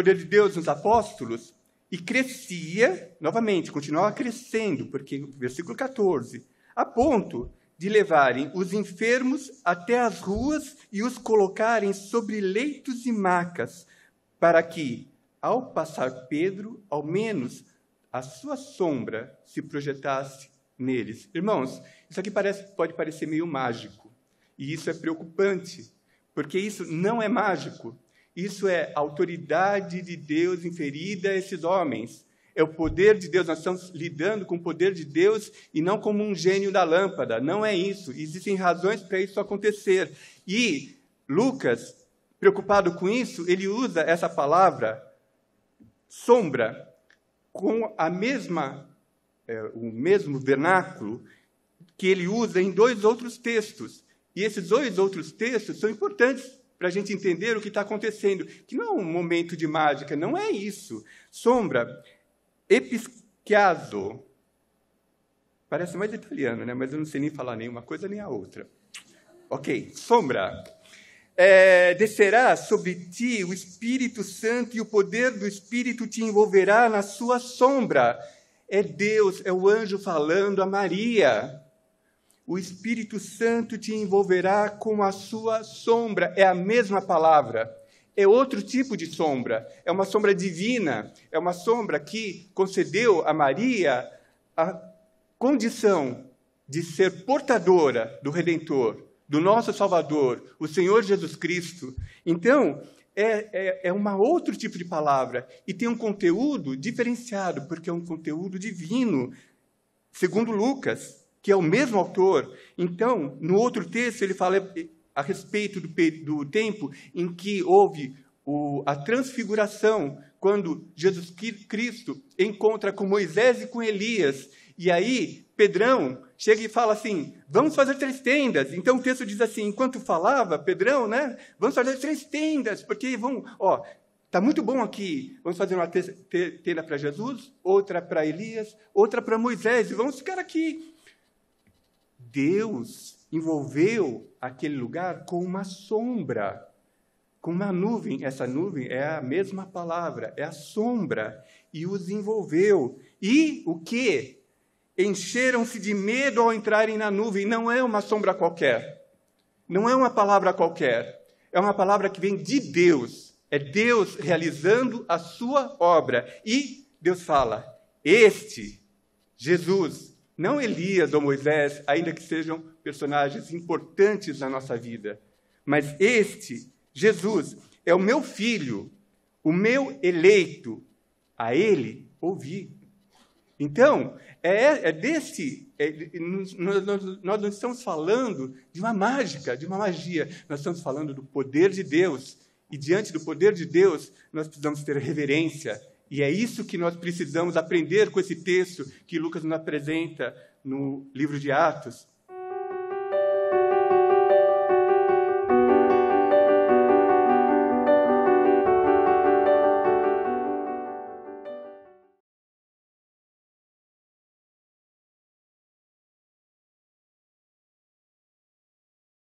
poder de Deus nos apóstolos e crescia, novamente, continuava crescendo, porque, versículo 14, a ponto de levarem os enfermos até as ruas e os colocarem sobre leitos e macas, para que, ao passar Pedro, ao menos a sua sombra se projetasse neles. Irmãos, isso aqui pode parecer meio mágico, e isso é preocupante, porque isso não é mágico, isso é a autoridade de Deus inferida a esses homens. É o poder de Deus, nós estamos lidando com o poder de Deus e não como um gênio da lâmpada, não é isso, existem razões para isso acontecer. E Lucas, preocupado com isso, ele usa essa palavra, sombra, com o mesmo vernáculo que ele usa em 2 outros textos. E esses 2 outros textos são importantes para a gente entender o que está acontecendo, que não é um momento de mágica, não é isso. Sombra, epischiazo, parece mais italiano, né? Mas eu não sei nem falar nenhuma coisa nem a outra. Ok, sombra. Descerá sobre ti o Espírito Santo e o poder do Espírito te envolverá na sua sombra. É Deus, é o anjo falando a Maria. O Espírito Santo te envolverá com a sua sombra. É a mesma palavra. É outro tipo de sombra. É uma sombra divina. É uma sombra que concedeu a Maria a condição de ser portadora do Redentor, do nosso Salvador, o Senhor Jesus Cristo. Então, é um outro tipo de palavra. E tem um conteúdo diferenciado, porque é um conteúdo divino, segundo Lucas, que é o mesmo autor. Então, no outro texto, ele fala a respeito do tempo em que houve a transfiguração, quando Jesus Cristo encontra com Moisés e com Elias. E aí, Pedrão chega e fala assim, vamos fazer 3 tendas. Então, o texto diz assim, enquanto falava, Pedrão, né? Vamos fazer 3 tendas, porque está muito bom aqui. Vamos fazer uma tenda para Jesus, outra para Elias, outra para Moisés, e vamos ficar aqui. Deus envolveu aquele lugar com uma sombra, com uma nuvem. Essa nuvem é a mesma palavra, é a sombra, e os envolveu. E o quê? Encheram-se de medo ao entrarem na nuvem. Não é uma sombra qualquer, não é uma palavra qualquer, é uma palavra que vem de Deus, é Deus realizando a sua obra. E Deus fala, Jesus, não Elias ou Moisés, ainda que sejam personagens importantes na nossa vida, mas Jesus, é o meu filho, o meu eleito, a ele ouvi. Então, nós não estamos falando de uma mágica, de uma magia, nós estamos falando do poder de Deus, e diante do poder de Deus, nós precisamos ter reverência. E é isso que nós precisamos aprender com esse texto que Lucas nos apresenta no livro de Atos.